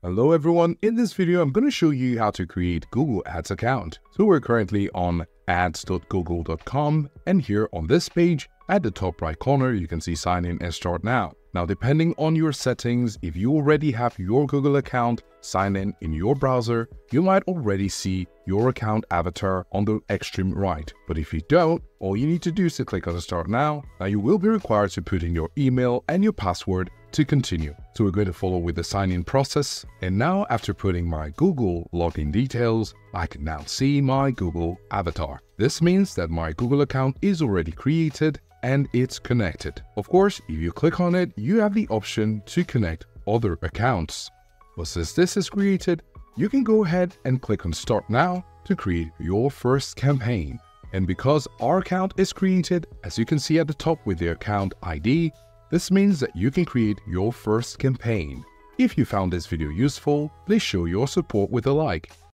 Hello everyone, in this video I'm going to show you how to create Google Ads account. So we're currently on ads.google.com, and here on this page at the top right corner you can see sign in and start now. Now depending on your settings, if you already have your Google account sign in your browser, you might already see your account avatar on the extreme right. But if you don't, all you need to do is to click on start now. Now you will be required to put in your email and your password to continue. So we're going to follow with the sign-in process. And now after putting my Google login details, I can now see my Google avatar. This means that my Google account is already created and it's connected. Of course, if you click on it, you have the option to connect other accounts. But since this is created, you can go ahead and click on start now to create your first campaign. And because our account is created, as you can see at the top with the account ID, this means that you can create your first campaign. If you found this video useful, please show your support with a like.